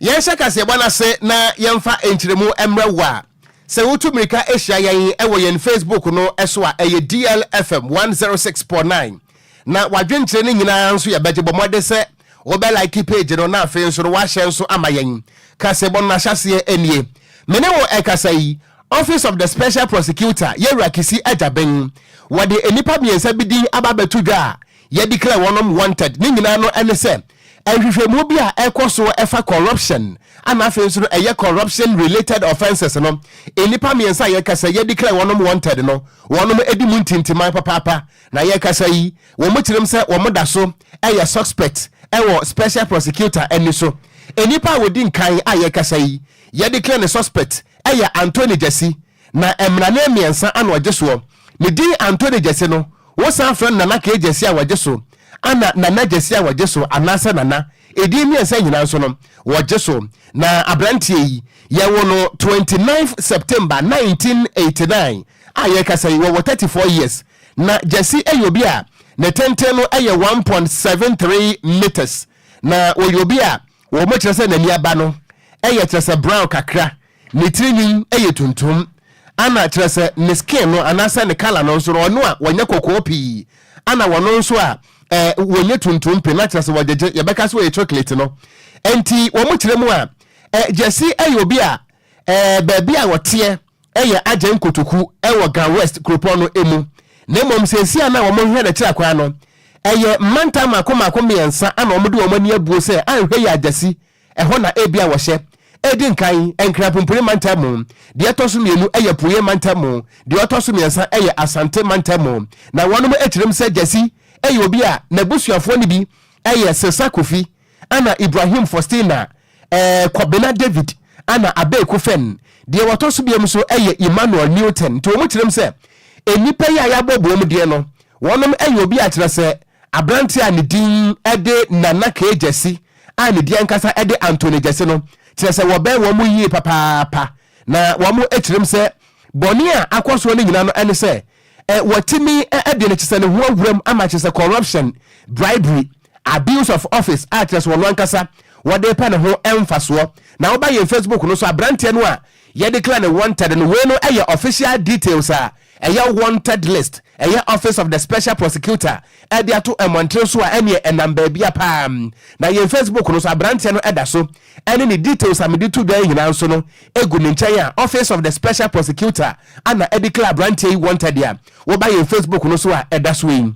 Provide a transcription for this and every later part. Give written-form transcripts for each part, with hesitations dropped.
Yensha kase bwana se na yemfa enchiremu emrewa. Se utu mirika esha yayin ewo yen Facebook no eswa eye DLFM 106.9. Na wadwenchire ni nyina nso ya beje bomode se obe like page no na afi nso wa hye nso amayen. Kase bon na hyase enie. Mene wo ekasai Office of the Special Prosecutor Yewura Kisi Ajaben wade enipa biensa bidin ababetu dwa ye declare wonom wanted ni nyina no ene se ehwehwemu bi a ekoso efa corruption ana afenso no eye corruption related offenses no enipa biensa ye kasa ye declare wonom wanted no wonom edi muntintiman papa na ye kasa yi wo mo kirem se wo mo da so eye suspect ewo Special Prosecutor eni so enipa wodi nkan a ye kasa yi ye declare ne suspect eye Anthony Jesse na emrane miensa ana ojeso ne din Anthony Jesse no wo san friend Nana K Jesse a wajeso ana Nana Jesse a wajeso anasa Nana edi miensa nyina so no wajeso na abrantie yi ye wo no 29th September 1989 aye kasa yi wo 34 years na Jesse eyobi a ne tenten no eye 1.73 meters na oyobi a wo mo kyerese na niaba no eye kyerese brown kakra ne training eye tuntum ana kyerese ne skin no anasa ne color no so no a wanya kokopi ana wono nso a wonye tuntum pe na kyerese wajeje ye beka so ye chocolate no enti wo mo kyeremu a Jesse eyobi a baabi a wote eye agen kotoku ewo Gan West Kropon no emu na mom sensi ana wo mo hwe na kyerɛ kwa no eye manta makoma miensa ana wo de wo mani abuo se anhwe ya Jesse eho na ebia wo hye edin kan enkra pumpure mantamu de etoso mienu eye puye mantamu de otoso miensa eye Asante mantamu na wonom etirem se Jesse eye obi a nabusuafo ni bi eye Sesa Kofi ana Ibrahim Faustina Kwabena David ana Abeku Fen de otoso biem so eye Emmanuel Newton to mo tirem se enipa ya yabobo mu de no wonom eye obi a kire se abrante a ne din ede Nana K Jesse a ne dia nkasa ede Anthony Jesse no kire se wo be wo mu yi papa na wo mu ekirem se boni a akoso ne nyina no ene se watimi ede ne kise ne ho awuram ama kise corruption, bribery, abuse of office a kire se wo nkasa wo de pa ne ho emfaso na wo ba ye Facebook no so abrante no a ye declare ne wanted no we no eye official details a eye wanted list eye Office of the Special Prosecutor ede ato emontre so a ene enamba bia pa na ye Facebook no so abrante no eda so ene ni details a mede to da nyina so no egu ne nchen a Office of the Special Prosecutor ana ede declare abrante wanted ya wo ba ye Facebook no so a eda so yi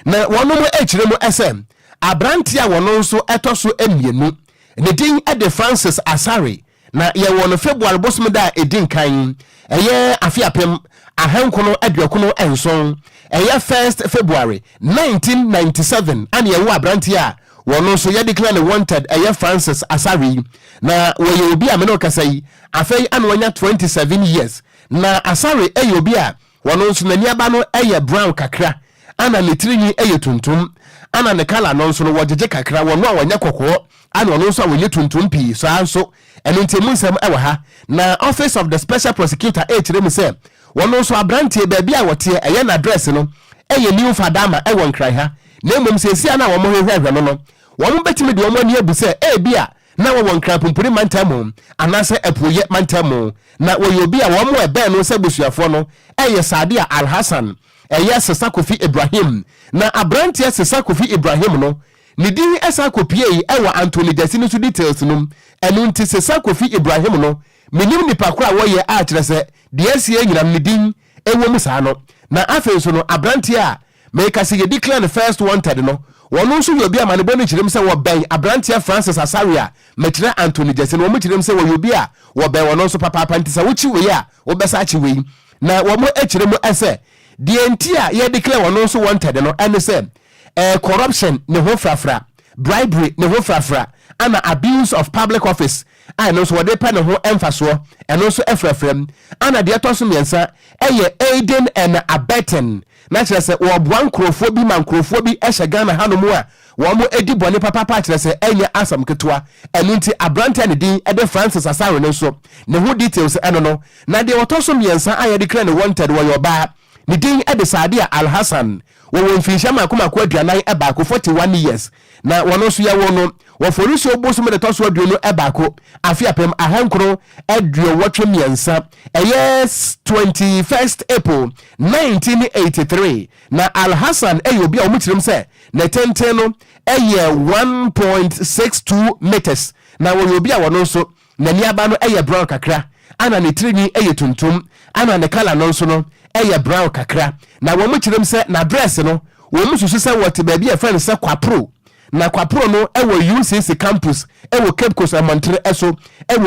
na wono mo ekire mo SM abrante a wono so etoso emienu ne din ede Francis Asare na ye wono February bosum da edin kan eye afiapem ahankono aduakono enson eye 1st February 1997 ani ye wo abrante a wono so ye declare wanted eye Francis Asare na wo obi a me no kasai afei an wanya 27 years na Asare eye obi a wono so nani aba no eye brown kakra ana ne tirinyi eye tuntum ana ne kala no so no wojeje kakra wono a wanya kokko ana wono so a wonye tuntum pi so anso eno ntemu nsem ewa ha na Office of the Special Prosecutor kirem se wono so abrante ba bia wote eye na address no eye new fadama ewo nkrai ha na emom se sia na wo mo hwehwe no wo betimi de wo mo ani abu se bia na wo nkrai pumpuri mantamu anase epoye mantamu na wo yobi a wo mo ebe no se busuafo no eye Sadia Al Hassan eye Sesa Kofi Ibrahim na abrante Sesa Kofi Ibrahim no ni din esa kopie yi ewa Anthony Jesse no so details no enu nti Sesa Kofi Ibrahim no minim nipa kora wo ye a kire se de asie nyinam ni din ewo mu saa no na afen so no abrante a make us ye declare the first wanted no wono so yobi a manebo no kirem se wo ben abrante Francis Asare a mekire Anthony Jesse no wo mu kirem se wo yobi a wo ben wono so papa ntisa wo chi we a wo besa chi we na wo mo ekire mu ese de enti a ye declare wono so wanted no ene se corruption ne ho frafra, bribery ne ho frafra, ana abuse of public office I know so de pa ne ho emfaso eno so efrafram ana de etoso miensa eye aiding and abetting na kire se wo boan krofo bi man krofo bi ehye Ghana hanomu a wo mo edi bone papa kire se enye asam ketoa eno nti abrante ne din ede Francis Asare no so ne ho details eno no na de otoso miensa aye declare ne wanted wo yoba ne din ede Sadia Al Hassan wo mfinhia makoma Kwadwo ebako 41 years na wono so ya wono wo forisi oboso me de toso aduonu ebako afiapem ahankro aduo wotwe miensa yes 21st April 1983 na Al Hassan obi a omutirem se na tenten no 1.62 meters na wo obi a wono so na niaba no brown kakra ana ne trini tuntum ana ne kala no so no brown kakra na wo mu kirem se na dress no wo mu susu se wote ba bia friend se kwapro na kwapro no UCC campus Cape Coast Amontre eso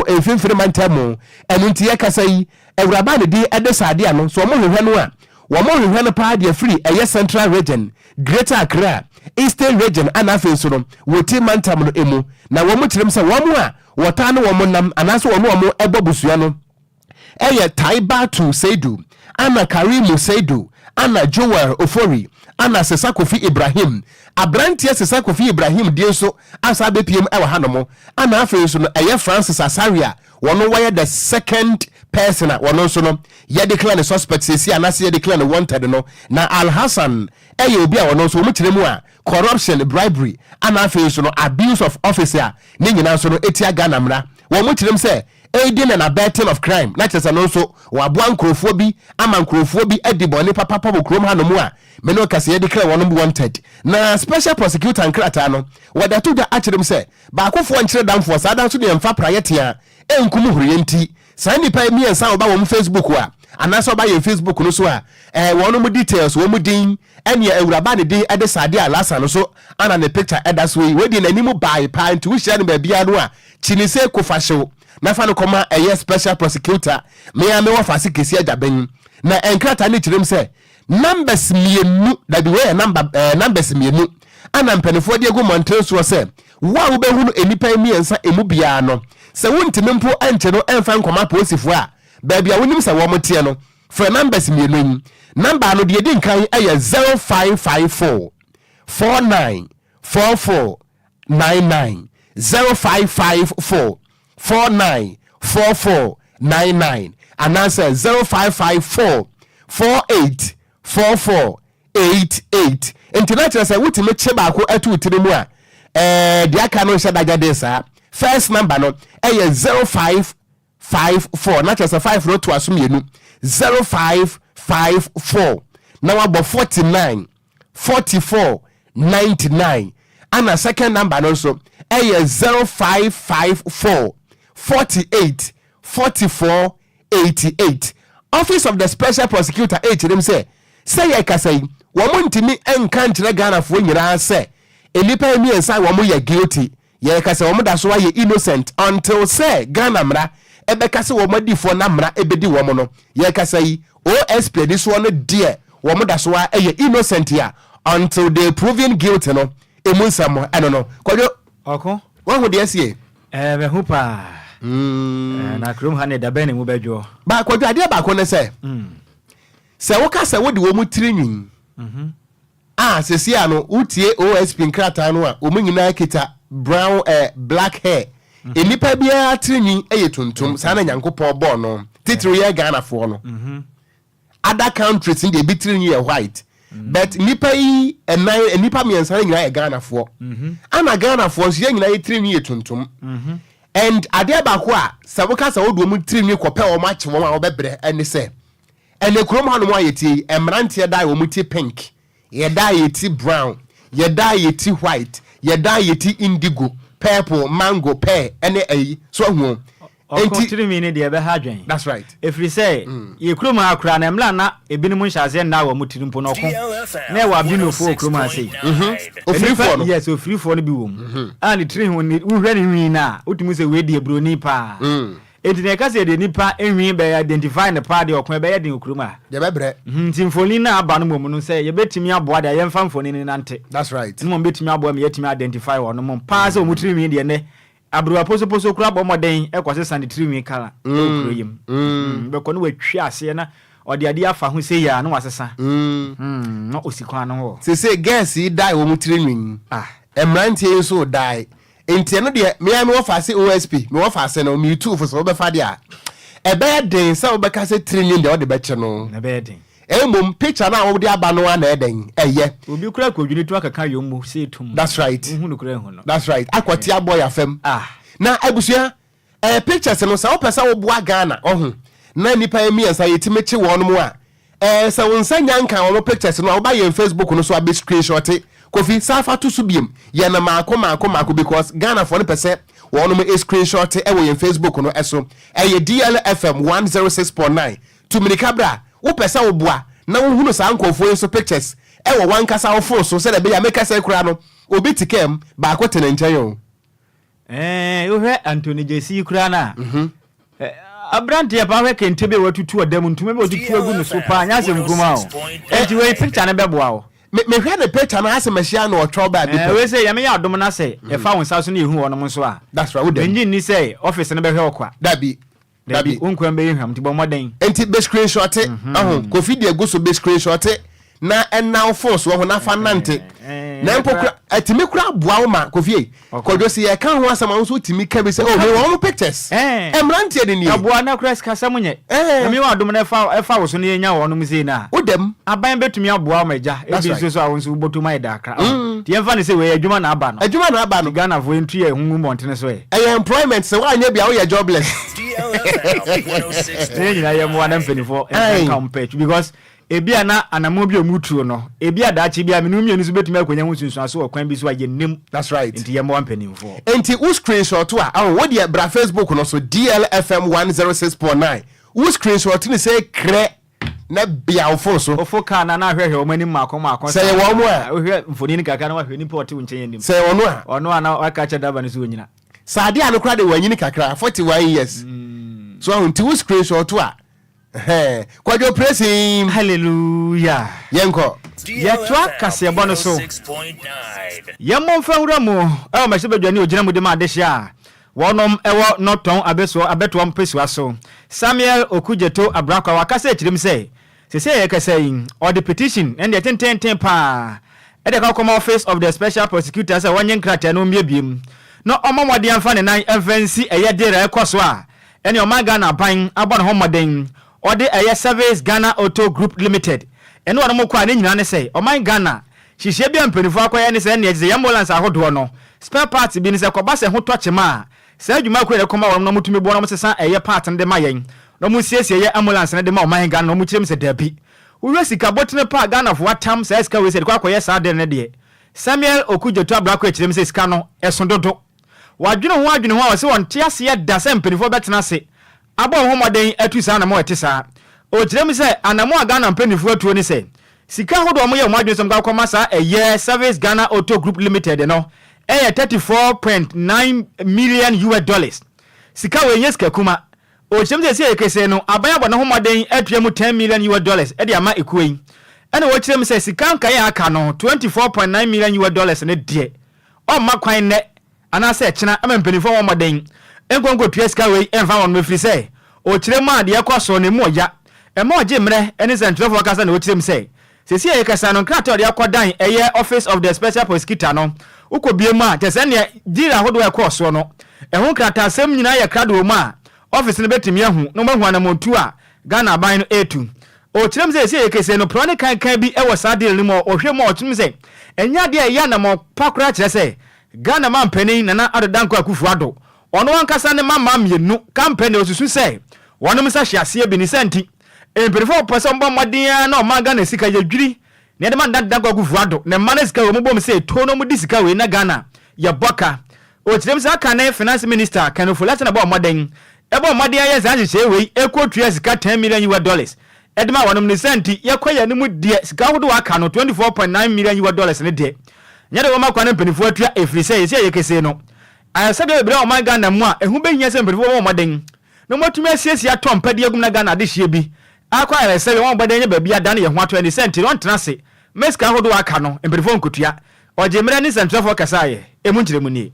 efimfiri mantamo enunti yakasa yi Ewuraba ne di edesade ano so mo hwehwe no a wo mo hwehwe no pa dia free Central Region Greater Accra Eastern Region ana afen so no woti mantam no emu na wo mu kirem se wo mu a wota no wo mo nam anaso wo mo ebobusua no Taibatu Seidu ana Karimu Seidu ana Joel Ofori ana Sesakofi Ibrahim abrantie Sesakofi Ibrahim die so asa bepiem ewa hanomo ana afen so no Francis Asaria wono wire the second person wono so no ye declare the suspect sesi anase ye declare wanted no na Al Hassan obi a wono so mu kiremu a corruption bribery ana afen so no abuse of officer ne nyina so no etia Ghana mra wo mu kirem se aiding and abetting of crime na chese no so wabo ankrofo bi ama nkrofo bi adibone papa bo krom hanomu a me no kase ye declare wono wanted na special prosecutor nkrata no wada to da achirem se ba akofo nkyere damfo sa dan so de mfa priority a enkum huriyenti sa nipa miensa oba wo Facebook a anaso ba ye Facebook no so a wono mu details wo mu din ene Ewuraba ne din ede sade alasa no so ana ne picture edas we di nanimu bai pa nti wo hia ne ba bia no a chinise kofahyew na fa no koma special prosecutor me wo fase kesi adaben na enkrata ne kirem se numbers mienu that the way numbers mienu ana mpanefo de egu montre so se wa wo behunu enipa miensa emu bia no se wontime mpo anche no emfa nkoma posifo a ba bia wonim se wo motie no for numbers mienu number no de din kan 0554 494499 0554 494499 and answer 0554 484488 international say wuti me che ba ko atu tirimu a dia ka no hye daga de sa first number no 0554 na chese 5 no to asum yenu 0554 na wabo 49 44 99 and a second number no so 0554 48 44 88 Office of the Special Prosecutor them say ye kasai wo montimi enka nkyere Ghana fo nyira se enipa miensa wo mo ye guilty ye kasai wo mo da so ye innocent until say Ghana mra ebeka se wo madifo na mra ebedi wo mo no ye kasai OSP di so no de wo mo da so ye innocent ya until they proven guilty no emunsamo eno no Kwadwo oko wo ho de asie be hu pa na krom ha ne da bene mu bedwo ba Kwadwo ade ba ko ne se se wo ka se wo de wo mu tirinyin sesi ano utie OSP nkrata no a omunyina kita brown black hair enipa bia tirinyin tuntum sa na Nyankopon bo no titiri ye Ghana fo no other countries in the tirinyin white but nipa yi nipa miensa nyina ye Ghana fo ana Ghana fo so ye nyina ye tirinyin tuntum and ade ba ko a se wo ka se wo do mu tirinyin kope wo ma che wo ma wo bebre ene se ene krom ha no mo ayeti emrante dai wo mu ti pink ye dai yeti brown ye dai yeti white ye dai yeti indigo purple mango pear ene ayi so hu enti mi ne de be ha dwen that's right if we say ye krom ha kra na emla na ebinum nhase na wo mutiri mpo no ko na wa binu fo krom ha sei ofrifo no yes ofrifo no bi wo mu and tiri hu ni uhwe ni wi na otumi se we de broni pa enti ne ka se de nipa enwi be identify ne pa de okon be ye den okrom ha de bebre ntimfoni na aba no mo no se ye betimi aboa de ye mfa mfoni ni nante that's right no mo betimi aboa me yetimi identify wo no mo pa se omutiri mi de ne abruwa poso kura bo moden ekwose sanitary mi kala okuro yim be ko no watwi ase na ode ade afa ho se ya na wasesa no osikwa no ho se guess he die wo mutiri mi emrantie so die enti no de me wo fa se OSP me wo fa se no me tu fo so be fa de a ebe den se wo be ka se training de wo de be che no na be den Emum picture na wo de aba no na eden eye obi kura kodwini to akaka yomu say tum that's right hunu kura hu no that's right Okogyeabour afem na abusua pictures no sa wo pesa wo boa Ghana ohun na nipa emiensa yetimeche won mu a sa wonsa nyanka wo pictures no wo ba ye Facebook no so abi screenshot Kofi safa to subiem ye na maako because Ghana for no pese won mu screenshot e wo ye Facebook no eso DLFM 106.9 to minikabra wo pesa wo boa na wo hunu sa nkofo so pictures e wo wankasa wo fo so se de be ya make say kura no obi tikem ba ko tene nchen yo wo hwe Anthony JC kura na Abrante ya pa hwe kentebe watutu odam ntume be otutu agu no so pa anya se nkuma o enti we picture na beboa o me hwe na picture na ase machia na otro ba bi we say ya me ya odom na say e fa wonsa so na ehu wono so a that's right wo dem engine ni say office na be hwe okwa dabi unkwan be yeham ti bo moden enti be screenshot Kofi de go so be screenshot na now force wo na fa nante na mpokura atimi kura boa wo ma Kofi Kwadwo se ye kan ho asama so timi ka be say oh me wo pictures emrante de ni aboa na kura ska samunye me wa dom na fa wo so na yenya wo no mze na udem aban betumi aboa maja ebi so awon so botu mai da kra ti emfa ne say we adwuma na aba no Ghana vo entu ye hu montene so ye employment se wa anya bia wo ye jobless na ye mo na mpenifo compete because ebia na anamo bi omutuo no ebia daachi bia me no mienu so betumi akonya hu sunsun aso okwan bi so aye nim that's right enti ye mo mpenifo enti u screenshot a wo de bra Facebook no so DLFM 106.9 u screenshot ni say kre na bia ofo so ofo ka na hwehwe o mani makon say wo mo a hwehwe mfoni ni kaka na hwehwe ni pot nchen nim say ono a na aka cha daba ni so nyina saade a no kra de wanyini kakra 41 years so unti u screenshot a Kwadwo praising hallelujah yenko yetwa kasebo no so yemmo mfawura mu e ma sebedwane ogina mu de ma adehia wonom ewo noton abeto mpesiwa so Samuel Okugyeabour Ocran Nhyiraba wakase chirim se ye kasayin or the petition and the 10 pa e de come office of the special prosecutor say wonye nkrata no miebiem no omomode amfa ne nan evansi eye dere ekoso a ene omaga na ban abon homoden ode eye service Ghana Auto Group Limited ene wono mokwa ne nyina ne say oman Ghana hihye bia mpanifo akoya ne say ne ye ambulance ahodo no spare parts bi ne say koba se ho tochema say adwuma ko ne koma wono no mutumi bo no msesa eye part ne de mayen no musiesie ye ambulance ne de ma oman Ghana no mukirem se dabi uwe sika botene pa Ghana fo atam say sika we se kwa akoya sa de ne de Samuel Okugyeabour Ocran akirem se sika no esondodo wadwene ho a se won tiase ya da se mpanifo betena se abo homoden atu sa na mo etisa o kirem se anamo Ghana mpanifo atu ni se sika hodo mo ye mo adwene som ga koma sa eye service Ghana Auto Group Limited no eye $34.9 million sika we yes kakuma o kirem se ekese no aban abo na homoden atu mu $10 million e de ama ekuwen ene wo kirem se sika nka ya aka no $24.9 million ne de o makwan ne anase kina amempenifo homoden enkonko tueska we enfa won mefri se o kirem ade ekoso ne moya e moje mre ene sentrefo kasa na o kirem se sesi ye kasa no krata ode akodan eye office of the special prosecutor no ukobiemu a tese ne dira hodo ekoso no ehun krata asem nyina ye krado ma office ne betimi ahu no mahu anamontu a Ghana ban no etu o kirem se ye kese no prone kan bi e wosa deal ni mo ohwe mo otum se enya de ya na mo pakura kire se Ghana man panin na adodanko Akufo-Addo ono wankasa ne mama mienu campaign osusu se wonom sa hyiase bi ni senti empirifo person bom modin na o maga na sika yadwiri ne de man dadanko Akufo-Addo ne man sika wo mbom se to no mu disika we na Ghana ya boka o kirem sa ka na finance minister kan ofulata na bom modin e bom modin ya za hyehyɛ we ekotua sika $10 million edema wonom ne senti yakoya ne mu de sika hodo aka no $24.9 million ne de nyade wo makwa ne mpinifo atua efrise yesi yekese no ayasabe bebre o man Ghana mu a ehu behinya se mpinifo wo moden no motumi asiesia tompade agum na Ghana de hye bi akwa ayasabe wo moden nya babia adane ye ho ato ne senti no ntenase meska hodo aka no mpinifo nkotua ojemre ne sentrafo kasaye emu nkiremu ni.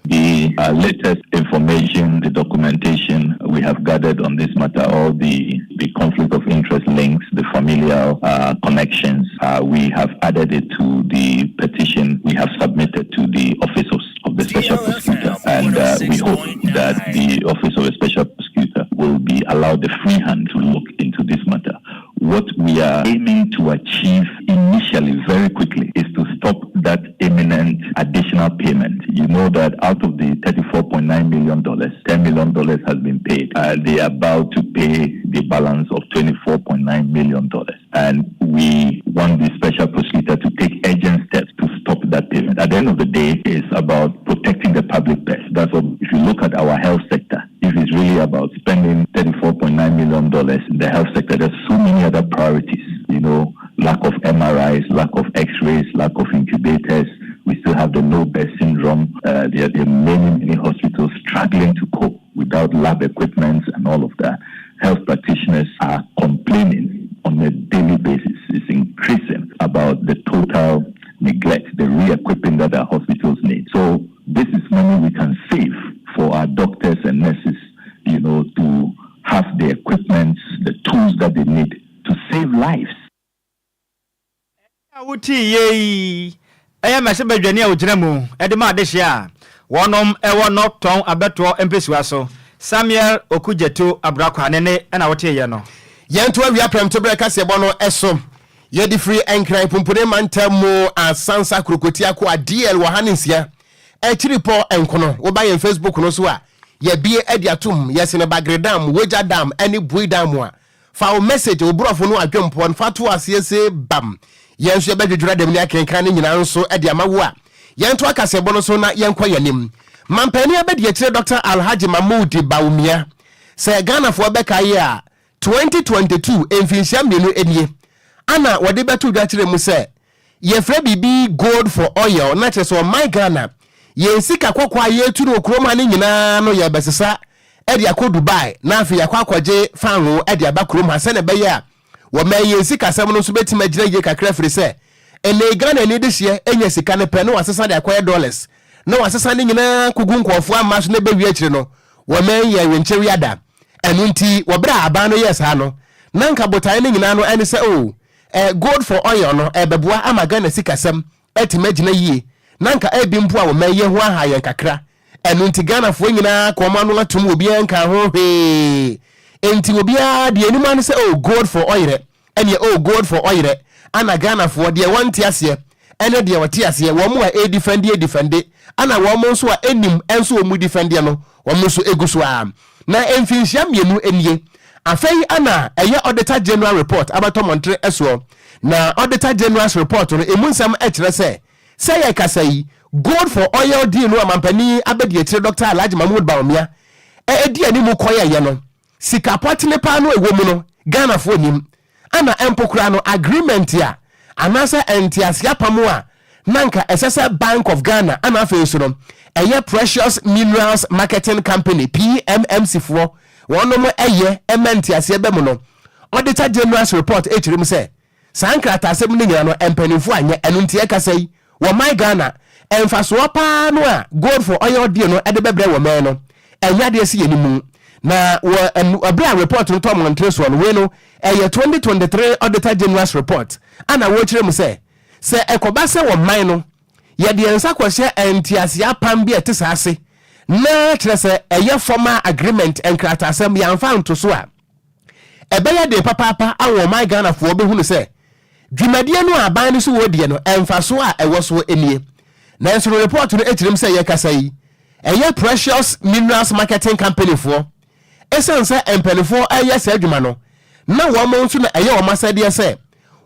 The latest information, the documentation we have gathered on this matter, all the conflict of interest links, the familial connections, we have added it to the petition we have submitted to the Office of the Special Prosecutor. And we hope that the Office of the Special Prosecutor will be allowed the free hand to look into this matter. what we are aiming to achieve initially, very quickly, is to stop that imminent additional payment. You know that out of the $34.9 million, $10 million has been paid. They are about to pay the balance of $24.9 million. And we want the special prosecutor to take urgent steps to stop that payment. At the end of the day, it's about protecting the public purse. That's what, if you look at our health sector, if it's really about spending $34.9 million in the health sector, there's so many other priorities, lack of MRIs, lack of X-rays, lack of incubators. We still have the low-birth syndrome. There are many hospitals struggling to cope without lab equipment and all of that. Health practitioners are complaining on a daily basis. It's increasing about the total neglect, the re-equipping that our hospitals need. So this is money we can save for our doctors and nurses, to have the equipment, the tools that they need to save lives. Samuel Okogyeabour Ocran Nhyiraba and our Tiano. Yantua we are prem to break us ebono esom. Ye di free enkran pumpure mantamo a sansa krokotia ko a DL wahanisia. E chiripo enkono. Wo ba ye Facebook no so a ye bie ediatum yes ne bagredam weja dam any bui dam a. Fa o message obrofo no adwempo on fatu asese bam. Yen so ye bedwedwura dem ne akenkan nyina nso ediama wo a. Yantua akase ebono so na yenkwa yanim. Mampani abedi yetire Dr. Alhaji Mahmoud Baumia. Se Ghana for beka ye 2022 emfinsia mienu enie. Ana wade betu dwatire mu se ye frɛ bibi gold for oil na kyerɛ so my Ghana ye sika kwakwa ye tu no kroma ne nyina no ye besesa e de akɔ Dubai na afi yakwa akɔgye fanwo e de aba kroma se ne be ye a wo ma ye sika sam no so betima gina ye kakra firi se ene Ghana ni de hye enya sika ne pɛ no asesa de akɔyɛ dollars no asesa ne nyina kugu nkɔfo ama so ne be wi akire no wo ma ye wenkyeri ada enu nti wo bra aba no yes ha no nanka botae ne nyina no ene se o gold for oil no beboa ama Ghana sikasem etimagina yie nanka ebimpo a wo maye ho aha yen kakra enu nti Ghana fo nyina koma no atum obi enka ho hwe enti obi a de enima no se oh gold for oil ene oh gold for oil ana Ghana fo de wanti ase ene de wati ase wo mo a defend ana wo mo so a enim enso o mu defend no wo mo so eguso a na emfinhia mienu enie afei ana eye auditor general report abato montre eso na auditor general's report no emunsam ekire se ye kasai gold for oil deal no amampani abedi ekire Dr. Alhaji Mahmoud Baumia edi ani mu koye ye no sika potne pa no ewo mu no Ghana fo nim ana empokura no agreement ya anasa entiasia pamo a nanka esese Bank of Ghana ana afei so no eye Precious Minerals Marketing Company PMMC fo wono mo eye ementi ase be mu no auditor general's report echirim se sankrata asem ni nyina no empanifo anye enu ntie kasai wo my Ghana emfaso pa no a gold for oil deal no ede bebre wo man no enya de ase yenimu na wo abra report no to montre so no we no eye 2023 auditor general's report ana wo chirim se ekoba se wo man no ye de ensa kwose entiase apam bi etisa ase na trese eye formal agreement enkrata asem ya mfa nto so a ebeye de papa awo my Ghana fo be hunu se dwumadie no aban no so wodie no emfa so a ewo so enie na enso report no etirim se ye kasai eye Precious Minerals Marketing Company fo esense empelifo eye se adwuma no na wo mo nso na eye wo masade se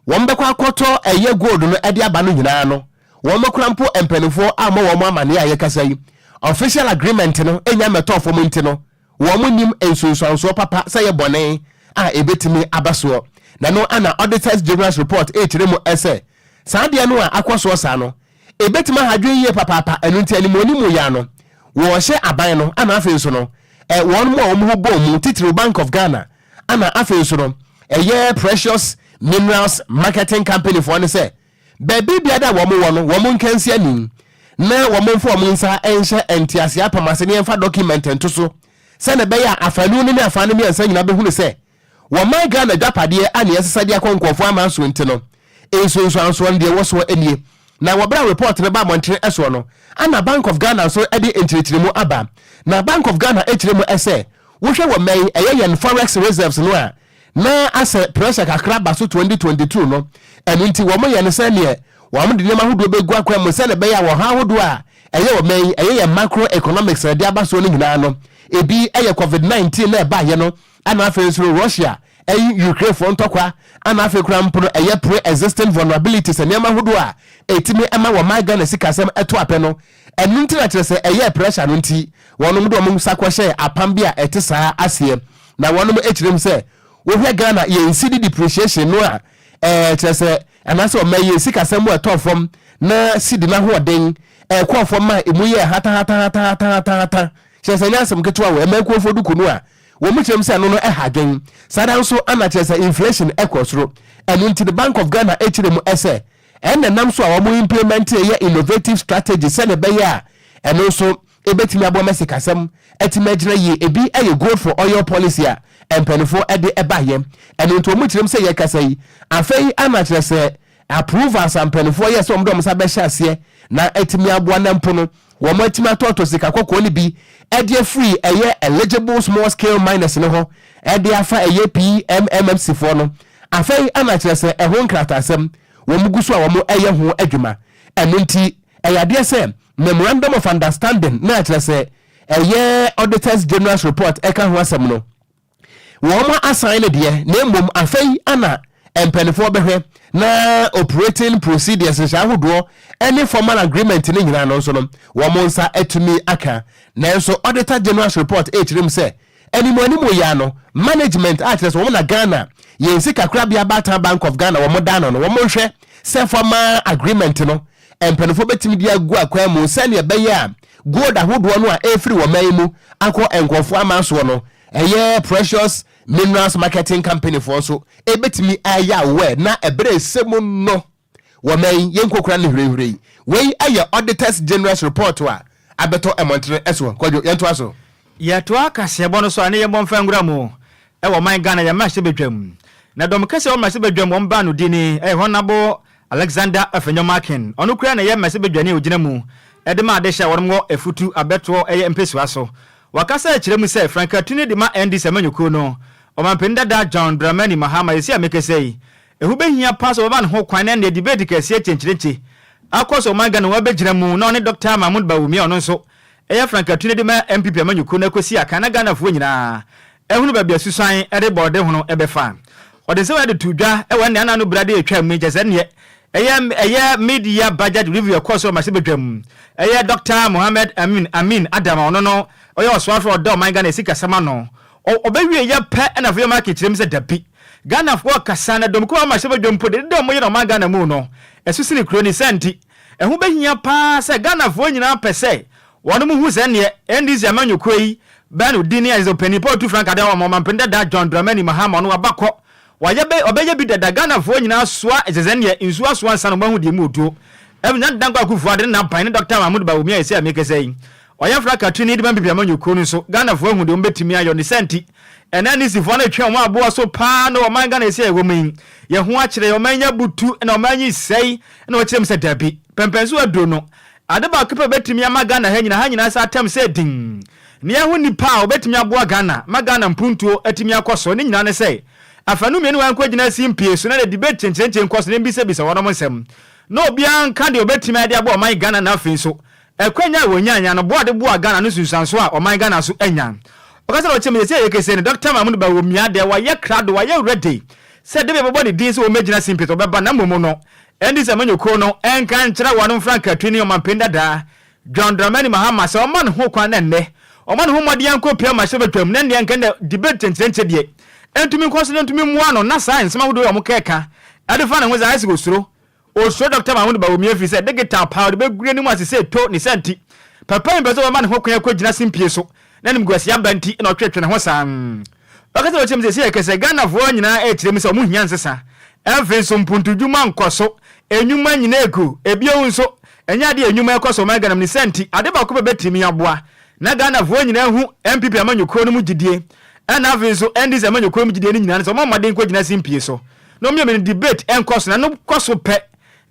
wo mbekwa akoto eye gold no ede aba no nyina no wo makrampo empelifo ama wo mo amane aye kasai official agreement no enya metofo mo ntino wo mo nim ensunsuanso papa say ye bone a ebetimi abaso na no ana auditors general's report echiremu ese saade no a akwaso sa no ebetima hadwen ye papa enu nti ani monimu ya no wo hye aban no ana afenso no won mo omo bo mu titiri Bank of Ghana ana afenso no eye Precious Minerals Marketing Company for ne se baby biada wo mo wono wo mo nkansi ani na wo mo fo mo nsa enhye entiase apamase ne emfa document ento so se ne be ya afanu ne afanu mi ensa nyina be hu ne se wo my Ghana dapade ani esesade akonkofo amanso ntino enso anso ndie wo so enie na wo bra report ne ba montre eso no ana Bank of Ghana so ede enchirichirimu aba na Bank of Ghana echiremu ese wo hwe wo mai eye yen forex reserves no a na ase pressure kakra ba so 2022 no enu nti wo mo ye ne se ne wo mo de nema hodo be gu akwa mo se ne be ya wo ha hodo a eye wo men eye macroeconomics de aba so ne nyina no ebi eye covid-19 na ba ye no ana afa so Russia Ukraine for ntokwa ana afa kura mpo eye pre-existing vulnerabilities nema hodo a etimi ema wo man Ghana sikasem eto ape no enu nti na kire se eye pressure no nti wono mo do mo sakwa hye apam bia etisa asie na wono mo ekirem se wo hwe Ghana ye nsidi depreciation no a kire se anase o maye sikasem wo eto from na sidi na ho den kwa from ma emu ye hata kire se nyasem ketwa wo emanko fodu kunu a wo mu kirem se no no hadwen sada nso ana kire se inflation ekosoro enu nti the Bank of Ghana ekirem ese ene nam so a wo implement ye innovative strategy se ne be ya eno so ebetimi abo mesikasem etimagina ye ebi eye gold for oil policy a empenfo ede ebaye eno nto mu kirem se ye kasai afei amachire se approve as empenfo ye so mdom sa be hyase na etimi abo na mpono wo mo etimi atoto sika kokko ni bi ede free eye eligible small scale miners ne ho ede afa eye PMMC for no afei amachire se ehon nkratasem wo muguso a wo mo eye ho adwuma eno nti eyade se memorandum of understanding na akire se eye auditors general report eka ho asem no wo mo assign de na mbom afei ana empenfo behwe na operating procedures shahodo any formal agreement ni nyina no so no wo mo nsa etumi aka na so auditor general report echirim se animo ya no management akire se wo na Ghana yensi kakra bia bata Bank of Ghana wo mo dano no wo mo hwe se formal agreement no empenfo betimi dia gu akwa mu se ne be ya gold ahodo no a efiri wo man mu akọ enkofo amanso no eye precious minerals marketing company for so ebetimi aya we na ebre semu no wo man yenkokura ne hurehurei we aye auditors general report wa abeto emontre eso Kwadwo yento aso yeto akase bono so ane yembo mfangura mu e wo man Ghana ya mahye bedwam na dom kase wo mahye bedwam wo mba no dini honabo Alexander Afenyomakin onu kura na ye mahye bedwane ogina mu edema adesha wormo efutu abeto eye mpesua so wakasa ekiremu se Franka tuni de ma ND semanyuko no o mampenda da John Dramani Mahama yesi amekesei ehube hia pass oba ne ho kwan na ne debate kase echenkireki akoso manga no wabegyina mu na ne Dr. Mahmoud Bawumia ono so eye Franka tuni de ma MPP amanyuko na kosi aka na Ghana fo nyina ehunu ba bia susan ede bode hono ebefa ode se wade tudwa e wane ana no brade etwa mu je se ne eye media budget review akoso ma se bedwam eye Dr. Mohammed Amin Adam ono no oye oswafo odo man Ghana sika sama no obewie ye pe na fo market kirem se dabi Ghana fo kasa na dom ko ma se bedwam po de mo ye no man Ghana mu no esusi ni kroni senti ehu behia pa se Ghana fo nyina pese wono mu hu se ne NDC amanyoko yi banu dini as openi po tu Frank Adawa mo mampenda da John Dramani Mahama no abakọ wayebe obeye bi da Ghana fo nyina soa ezezene insu asoa nsa no mahu de mu otuo ebnya dankwa kufu ade na pan Dr. Mahmoud Bawumia ese amekesei oya Franka tuni de bambia amanyoko no so Ghana fo hu de ombetimi ayo ne senti enani sifo na twa mo aboa so pa no o man Ghana ese egomin ye ho akire o manya butu na o manyi sei na o kirem se dabi pempenso ado no ade ba kepe betimi ama Ghana ha nyina sa atem se din ne ho nipa obetimi aboa Ghana ma Ghana mpuntuo atimi akoso ne nyina ne sei afanu menu wan kwagina simpie so na debate chenchenchen koso ne bisa wono monsem no obia nka de obetimi ade aboa man Ghana na afin so ekwanya wonyanya no boade boa Ghana no sunsanso a o man Ghana so anya okasa lo cheme se yekese ne Dr. Mahmoud Bawumia de wa ye krado wa ye ready se de be body din so o megina simpie to beba na momo no endi se manyoko no enka nkyera wano Franka twini o mampenda da John Dramani Mahama se o man ho kwan na nne o man ho mode yanko pia ma se betwam na nne enka debate chenchenche de entumi nkoso entumi muwa no na science ma wodo yo mokeka ade fa na ho za ise osuro Dr. Mahmoud Bawumia fi se digital power de begure ni mu asese to ni senti papa mbezo o man ho kwan akogina simpie so na nim gwasi abanti na otwetwe na ho san okase wo chemse se yekese Ghana fo nyina e kirem se o mu hia nsesa efe so mpuntudwuma nkoso enyuma nyina egu ebio nso enya de enyuma ekoso ma Ghana ni senti ade ba ko betimi aboa na Ghana fo nyina hu MPP amanyoko no mu gidie ana afi so NDC amanyoko mu gidie ni nyina so maden ko gina simpie so no me debate enkoso na no koso pe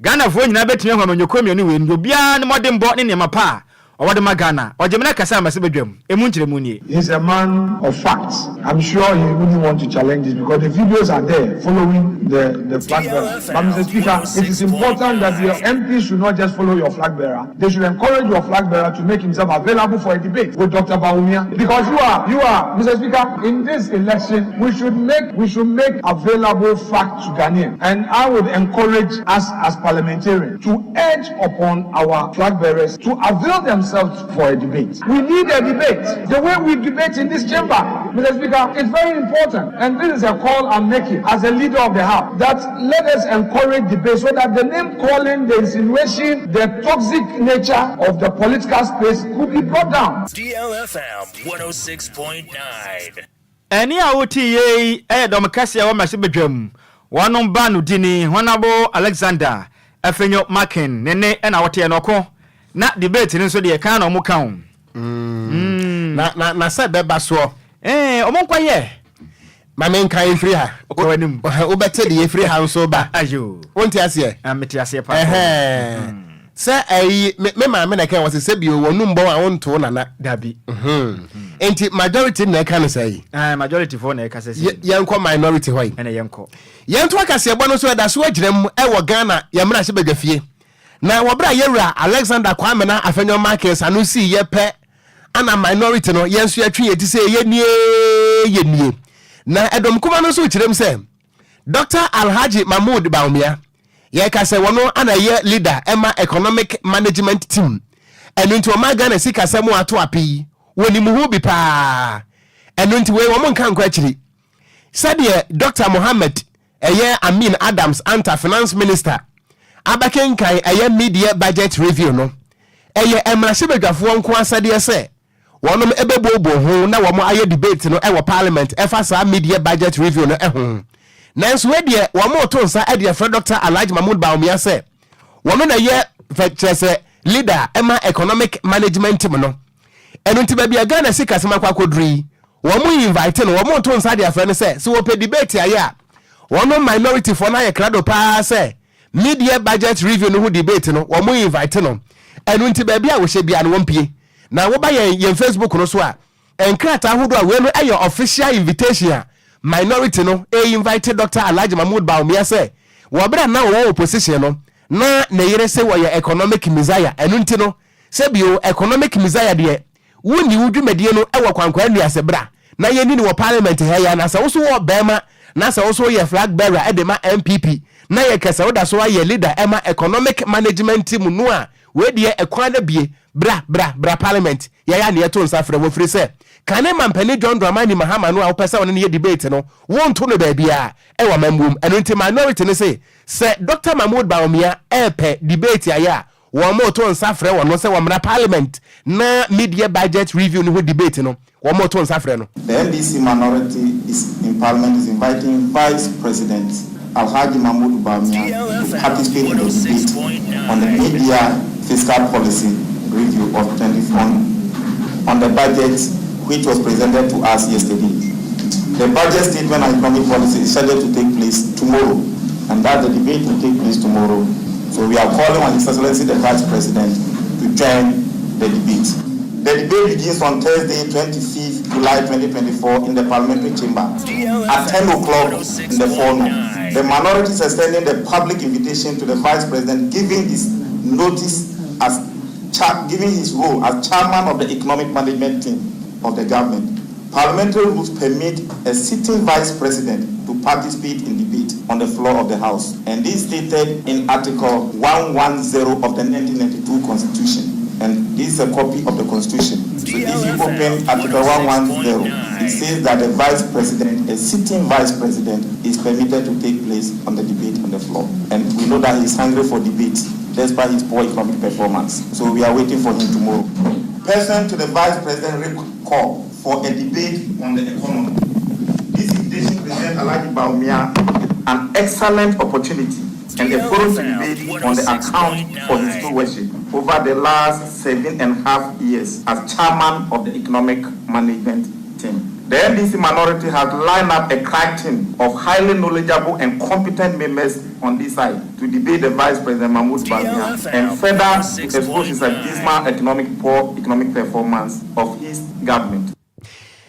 Ghana fo nyina betimi hu amanyoko mi oni we ni obia ne modem bo ne ne mapa or what the Magana, or Jamaica Kasama Sibedrum, Emunchemuni. He's a man of facts. I'm sure he wouldn't want to challenge it because the videos are there following the flag bearer. But Mr. Speaker, it is important that your MPs should not just follow your flag bearer. They should encourage your flag bearer to make himself available for a debate with Dr. Bawumia. Because you are, Mr. Speaker, in this election, we should make available facts to Ghanaians. And I would encourage us as parliamentarians to urge upon our flag bearers to avail themselves for a debate. We need a debate. The way we debate in this chamber, Mr. Speaker, it's very important. And this is a call I'm making as a leader of the House, that let us encourage debate so that the name calling, the insinuation, the toxic nature of the political space could be brought down. DLFM 106.9. Any OTA, Domakasia, or Massibedrum, one Banu Dini, Honorable Alexander, Efenyo Makin, Nene, and our Tianoko, not debating so the account of Mukau. Na said Bebaswo. Omonquaye. My main kind free her. Obete the free house so bad. Ayo. Won't you say? I'm Metiasia. Sir, me can was a Sebio, or Lumba, I want to Nana Dabi. Ain't it majority neck can say? Majority for neck, as young minority white. And a young co. Young Twaka, bonus where that's where them, Ghana, Yamra Shibegafie. Now, Wabra Yera, Alexander Kwamena, Afenyo Marcus, and see ye pet, and a minority no, yes, you are treated to say ye. Now, Adam Kumano switch them say, Dr. Alhaji Mahmoud Baumia. Yekase wono ana ye leader Emma economic management team enu nti o magana sika samu ato api woni muhu bi pa enu nti we wo monka nkwa chiri sadie Dr. Mohammed Amin Adams anta finance minister abakenkan media budget review no emrahibedwafo nko asade se wonom ebebobo ho na wo mo aye debate no parliament efa sa media budget review no ho nanso we de wo mo to nsa e de Fred Dr. Alhaji Mahmoud Baumia say wono na ye fetchese leader Emma economic management team no enu nti bia Ghana sika sema kwa kodri wo mo invite no wo mo to nsa de afre no say so wo pe debate aya wono minority for na ye krado pa say media budget review no ho debate no wo mo invite no enu nti bia wo hye bia no wo mpie na wo ba ye Facebook no so a enkrata hodo a we no aye official invitation minority no invited Dr. Alhaji Mahmoud Baumia say wabra na wo opposition no na yere say wo economic messiah enu nti no say bio economic messiah de woni wudwumedie no kwankwan nua se bra na ye ni wo parliament he ya na say wo so wo bema na say wo so ye flag bearer edema MPP na ye kesa wo da so ye leader Emma economic management team no a we de ekwan na bie bra parliament ya na ye to nsafre wo free say kane mampani John Dramani Mahama no a opesa won ne debate no won to no ba bia wa mamum eno nti minority ne say Dr. Mahmoud Baumia epe debate ya wo mo to nsafre won no say wo mra parliament na media budget review no debate no wo mo to nsafre no. The NDC minority is in parliament is inviting Vice President Alhaji Mahmoud Baumia to participate in the debate on the media fiscal policy review of 24 on the budget which was presented to us yesterday. The budget statement and economic policy is scheduled to take place tomorrow, and that the debate will take place tomorrow. So we are calling on His Excellency the Vice President to join the debate. The debate begins on Thursday, 25th July 2024 in the Parliamentary Chamber at 10 o'clock in the forenoon. The minority is extending the public invitation to the Vice President, giving his notice as giving his role as chairman of the economic management team of the government. Parliamentary rules permit a sitting vice president to participate in debate on the floor of the House, and this is stated in Article 110 of the 1992 Constitution, and this is a copy of the Constitution. So if you open Article 110, it says that the vice president, a sitting vice president, is permitted to take place on the debate on the floor, and we know that he is hungry for debate despite his poor economic performance. So we are waiting for him tomorrow. Person to the Vice President call for a debate on the economy. This invitation presents Alhaji Baumia an excellent opportunity and a forum to debate on the account of his stewardship over the last 7.5 years as chairman of the economic management team. The NDC minority has lined up a crack team of highly knowledgeable and competent members on this side to debate the Vice President Mahmoud Bawumia and further expose his dismal poor economic performance of his government.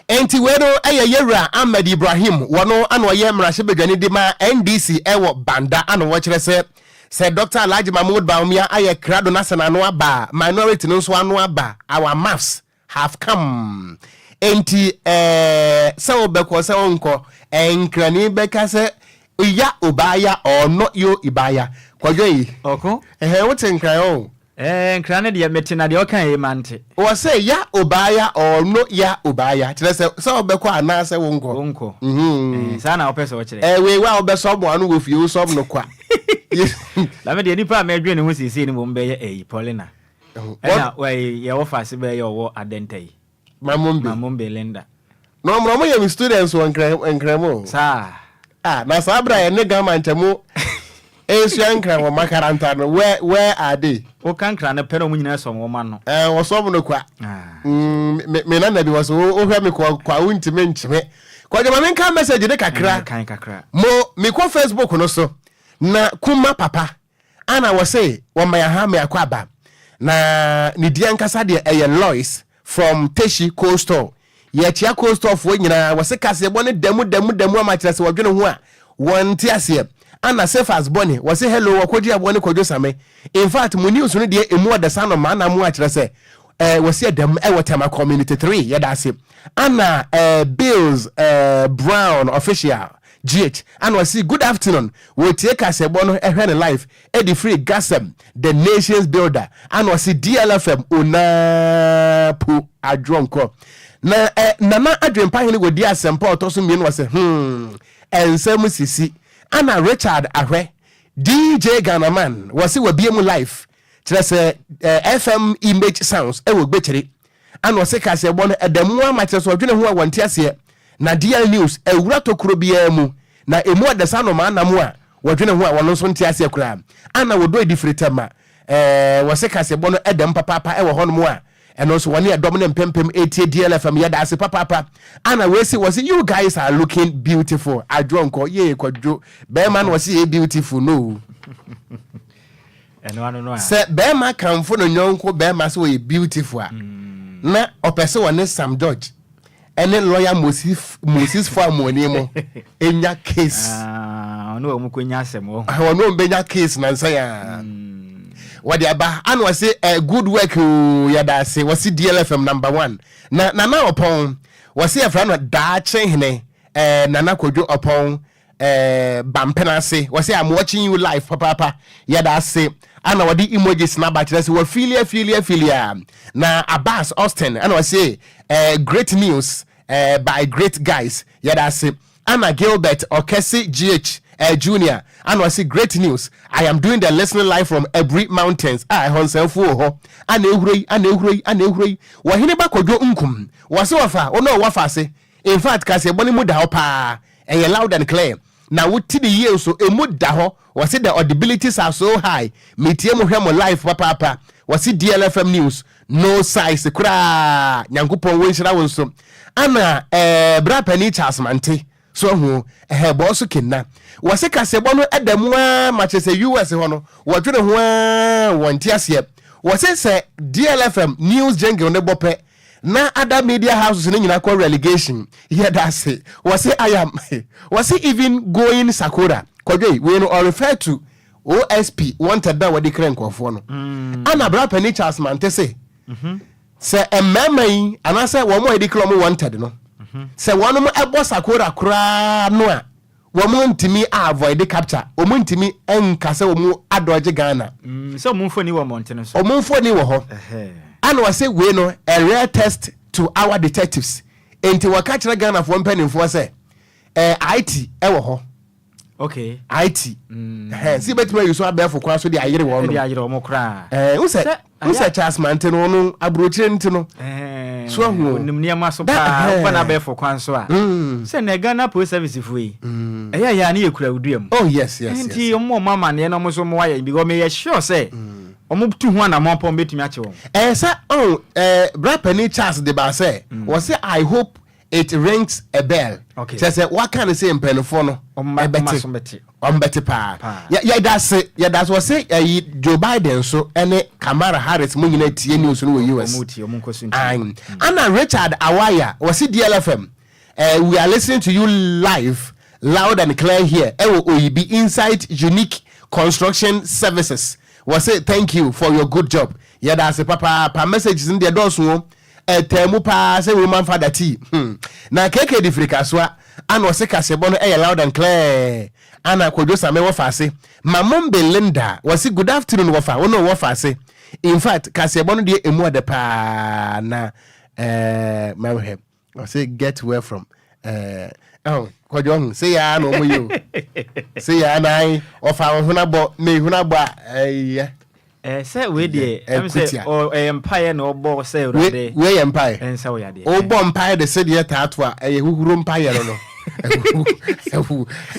Enti wero yewra Ahmed Ibrahim wono ano ye mrahye bedwane di ma NDC ewo banda ano wo kire se Dr. Alhaji Mahmoud Bawumia aye krado na senano aba minority no so ano aba our maths have come. Enti se obeko se onko enkrani beka se iya obaya or not yo ibaya Kwadwo yi oko what enkran o enkrane de metina de okan e mante o say ya obaya or no ya obaya tire se obeko ana se wonko sana opese wo kire we wa obeso mo anu wo fie so no kwa la me de nipa me adwene ho sisi ni mo mbeye Paulina na we ye wo fase be ye wo adentai mamombe Linda no mo ye mi students won enkramo sa na sabra ye ne gama ntemu esuankra wo makaranta no where are they o kankra na pero mu nyina so wo ma no wo so no kwa me na bi wo so o hwa me kwa untime nchime kwa jama me kan message de kakra mo me ko Facebook no so na kuma papa ana wo say wo ma ya ha me akwa ba na ni diankasa de Lois from Teshi Coastal ye tia Coastal fo nyina wo se kase bo ne demu ama kire se wo dwene ho a won ti ase ana safe as bonny was say hello Okogyeabour Kwadwo Sammy. In fact mu news no de emu odasa no ma na mu a kire se was say dem Tema community 3 ye da se ana Bills Brown official GH and was see good afternoon we take us a bono ehwe life Eddie Free Gassam the nation's builder and was see DLFM una pu adronko na nana adwen pa hene we dia sempa otoso mienu was ensem sisi ana Richard Ahwe DJ Ghanaman was see we biemu life kire FM image sounds e we gbechiri and was say kase bono edemu amache so dwene ho wonte ase na DL News ewura tokuro bia mu na emu adasa no ma namu a wodwene ho a wono so ntia ase kura ana wodo edifritama wose kase bono edem papa e wo hono mu a eno so woni edom ne mpempem etie DLFM yeda ase papa ana we say was you guys are looking beautiful adwonko ye Kwadwo be man was ye beautiful no eno anu no a se be ma kamfo no nyonko be ma so ye beautiful a na opese woni Sam George ene lawyer Moses for money mo enya case ono o mukonya asem o ono mbenya case na nsa ya wadi aba anu wase good work ya da se wase DLFM number 1 na opon wase afra no da chenhene Nana Kwadwo opon bampena se wase I'm watching you live papa ya da se ana wadi emojis na ba kire se wa filia na Abbas Austin ana wase great news by great guys yada say Anna Gilbert Okesi GH Junior and was great news I am doing the listening live from Ebri Mountains honselfu ho ana ehurei wa hine ba Kwadwo nkum wase wafa ono wafa se in fact kase boni mu da ho pa loud and clear na wuti the year so emu da ho wase the audibilities are so high metie mo hwe mo live papa wase DLFM news no size kura nyankopon wenhira wonso ana bra pani Charles Mante so hu boss kinna wase kasebo no adamu a machese US ho no wodwene ho wonti ase wase se DLFM news jingle ne bope na other media houses ne nyina call relegation here that say wase I am wase even going Sakura Kwadwo we no refer to OSP wanted that wadi krenkofo no ana bra pani Charles Mante say se ememai anase wo mo edi klo mo wanted no se wono mo ebo Sakura kura no a wo mo ntimi avoid capture wo mo ntimi enkase wo mo adoje Ghana so mo mfoni wo monte so o mo mfoni wo ho and we say we no a rare test to our detectives enti waka kire Ghana fo mpanimfo se IT wo ho okay IT see betime you so abefo kwa so de ayire wo no de ayire wo mo kra who said Charles Mante no abrochire ntino so hu nim niam so pa kwa na abefo kwan so a say na Ghana Police Service fu yi ya na yekura uduam oh yes nti omo mama ne no mo so mo waya because me sure say omo tu hu na mo pom betumi ache wo sa bra pani Charles de ba say was say I hope it rings a bell. Okay. So I said, what can I say in Penofono? Better pa. Yeah, that's it. Yeah, that's what say Joe Biden so any Kamala Harris munginate news in the US. Anna Richard Awaya was it DLFM. We are listening to you live, loud and clear here. OEB Inside Unique Construction Services. Was it thank you for your good job. Yeah, that's a papa messages in the doors. Temu pa say woman father tea. Na keke di frikaswa and was a casebono loud and clear. Anna Kwadwo Sammy wafase. Mamon Belinda was it good afternoon wafa. Ono wafase. In fact, casebono di emu de pa na my I say get where from. Kwadwo say ya no mo you. Say ya na ofa hunabo me hunabo say we dey am say o empire no bo say urade we empire en say we ade o bo empire de say dey taatwa huhuro empire no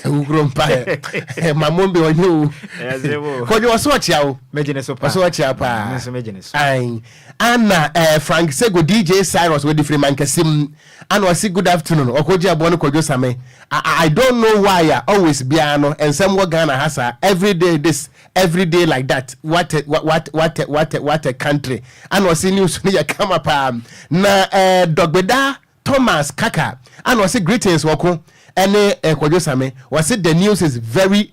huhuro empire mamombe onyu Kwadwo so chia o mejene so pa so chia pa so mejene so ai Anna Frank Sego DJ Cyrus with the free man kasim and was good afternoon Okogyeabour Kwadwo Sammy. I don't know why I always biano and some Ghana has every day like that. What a country. And was in news near come up na Dogbeda Thomas Kaka and was greetings wako and Kwadwo Sammy was it the news is very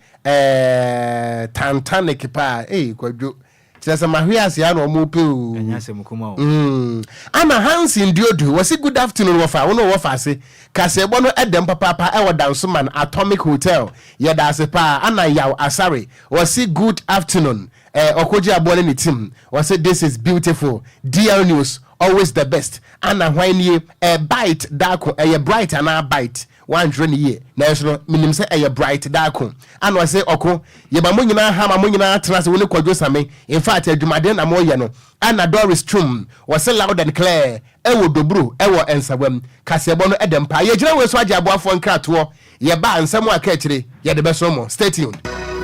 tantanic pa Kwadwo Sasa mahias ya no mupu. Enyase mukuma o. Ana Hansin Diodu was it good afternoon wafa. Wono wafa se. Kasebo no edem papa e Dansoman Atomic Hotel. Ya da se pa ana yaw asare. Was it good afternoon. Okogyeabour ni team. Was it this is beautiful. DL News always the best. Ana when ye bite dako bright ana bite. 100 year national minim say bright dako and was say oko ye ba mo nyina ha ma mo nyina trans woni Kwadwo Sammy. In fact adwumade na mo ye no ana Doris Trum was say loud and clear ewo dobru ewo ensawam kasebo no edem pa ye gire we so agye aboafo nkrato ye ba nsam aka kire ye de beso mo stay tuned.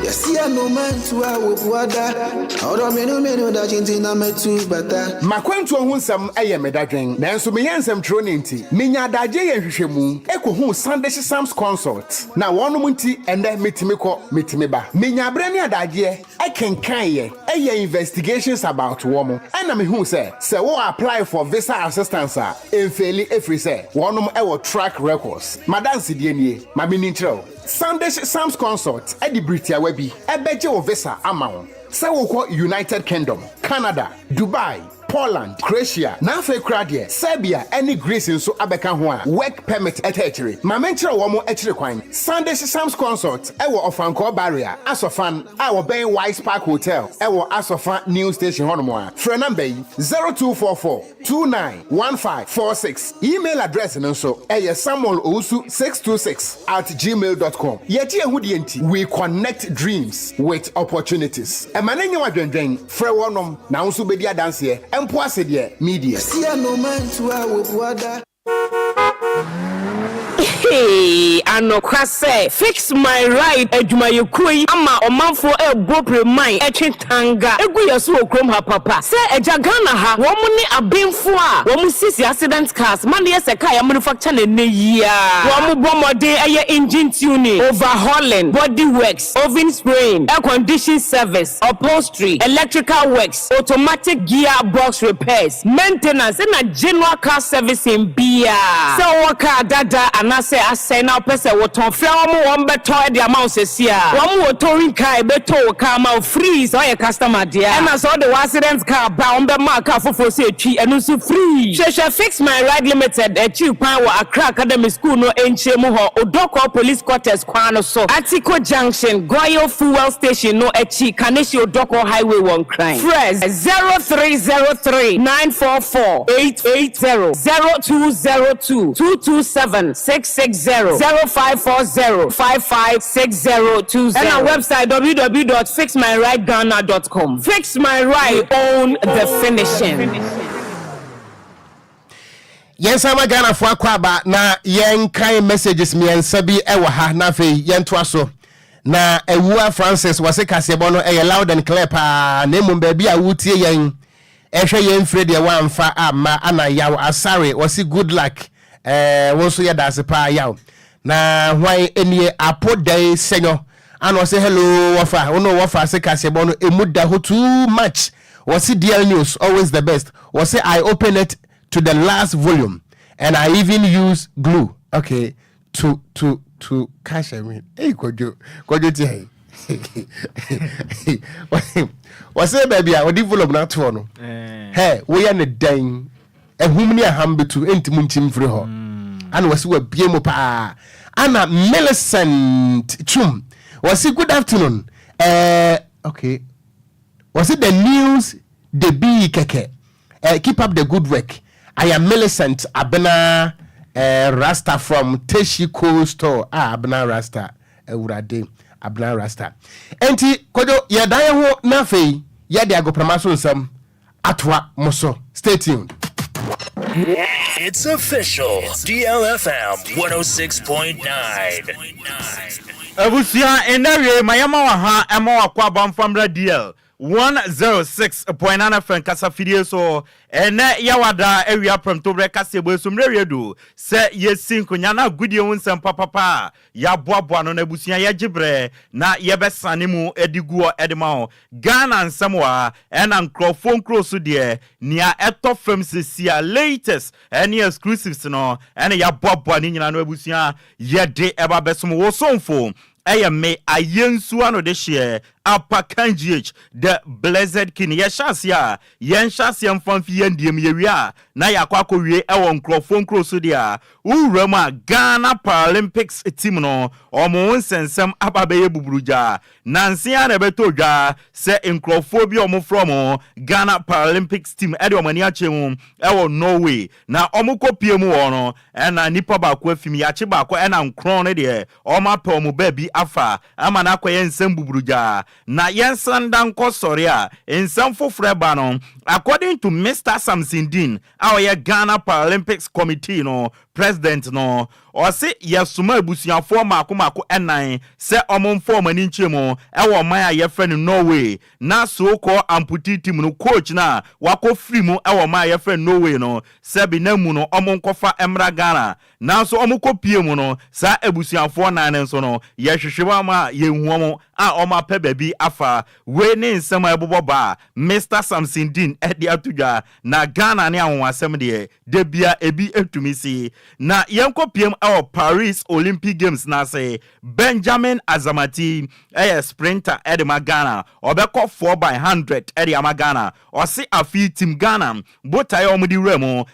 Yes, no man to our water. Out of menu that in a metu bata. Makwantu ho nsam eye medadwen. Nanso me yansam tro ne nti. Menya adaje ye hwehwemu. Eko hu Sunday Sam's consult. Na wono nti ende metimi ba. Menya abrani adaje ekenkan ye. Eye investigations about womo. Ana me hu say wo apply for visa assistance enfeli efri say wono ewo track records. Madansi die nie. Ma me ntrel. Sunday Sam's consult edi Britia webi ebeje o visa amount. Say wo ko United Kingdom, Canada, Dubai, Poland, Croatia, Nafe Kradia, Serbia, any Greece nso abeka ho a work permit etechiri. Ma menchira wo mo echiri kwan. Sunday Sam's consult ewo Ofanko barrier, Asofan, our Bay Wise Park Hotel, ewo Asofan New Station honomo a. Phone number 0244 291546. Email address nso samuelowusu626@gmail.com. Yeti ehudi enti, we connect dreams with opportunities. Emanenye wadwendwen, frɛ wonom na nso bedi adanse Enquires media. See no man to our water. Hey, anokwase fix my ride adwumayekoi ama omanfo ebopre mine etwetanga egu yeso okrom ha papa se eja Ghana ha wo mu ni abenfo a wo mu sisi accident cars man ye se car ya manufacture na neya wo mu bomode eye engine tuning, overhauling, body works, oven spraying, air condition service, upholstery, electrical works, automatic gearbox repairs, maintenance na general car servicing bia se wo car dada anase asay na pese woton frɛ wo beto de amount sesia wo mo woton kai beto car ma free so your customer there and as all the accident car ba be mark afofo se etwi enu so free she fix my ride limited achieve pan wa Accra Academy School no enchemu ho Odoko police quarters kwano so Atiko Junction Goyo fuel station no echi Kaneshi Odoko highway one crime fresh 0303 944 880 0202 227 660 0540 556020 and our website www.fixmyrideghana.com. Fix My Ride, own the finishing. Yes, I'm a Ghana for Aquaba na yen kind messages me and Sabi ewa ha na fe yen twaso na Ewua Francis was a kasebono e loud and clear pa nemu baby a wutie yen ehwe yen fredi e wa mfa ama ana yaw asare was good luck so ya dase pa yaw na hwan enie apodai senyo ano say hello wafa ono wafa se kasebo no emuda ho too much was DL news always the best was say I open it to the last volume and I even use glue okay to cash hey Kwadwo ti hey was say baby I odi volume na to no hey we ya ne dan ehum ni aham betu entimu ntim firi ho and was we biemu pa ana Millicent Chum was it good afternoon okay was it the news the be keke keep up the good work I am Millicent Abena Rasta from Teshiko store Abena Rasta Urade Abena Rasta enti Kwadwo ya dan ho na fei ya de agopramaso nsam atwa moso stay tuned. It's official. DLFM 106.9. Abusia enare mayama wa ha ema wa kwa bamfamra DL 106.9 FM kasa fidie so ene yawada ewia promtobre kasa bo somre redo se yesin konya na gudie wonsem papa ya boaboa no na abusia ya gibre na yebesane mu ediguo edema Ghana nsamwa ena nkrofon kroso de nia etofem sesia latest any exclusives no ena ya boaboa ni nyina no abusia yede eba besom wo somfo me ayensu ano de share Ocran GH the blessed king ye shasia yen shasia mfamfi yendiem yewia na yakwa kowie ewo nkrofon kroso dia urama Ghana Paralympics team no omo nsensem ababe buburuja nansi ana betodwa se nkrofo bi omo from Ghana Paralympics team ede omani achemu ewo Norway na omo kopie mu wono na nipa ba ko afimi yache ba ko na nkron ne de omo pa omo ba bi afa ama na akoye nsem buburuja na yensanda nko sori a ensam fofre ba no according to Mr. Samson our Ghana Paralympics committee no president no or say yesuma ebusuafo mako enan se omomfo mani nchemu ewo man a yefe no Norway na so ko amputee team no coach na wako free mu ewo man a yefe Norway no se bi na mu no omonkofa emra Ghana na so omokopie mu no sa ebusuafo nan nso no yehwehwe ma yehuomo a oma pe baby afa we ne nsema ebobo ba Mr. Samson edi atudwa na Ghana ne awon de bia ebi etumisi na yenkopiem Paris Olympic Games na say Benjamin Azamati sprinter edi Ghana obeko 4x100 edi Ghana o si afi team Ghana botaye omudi remo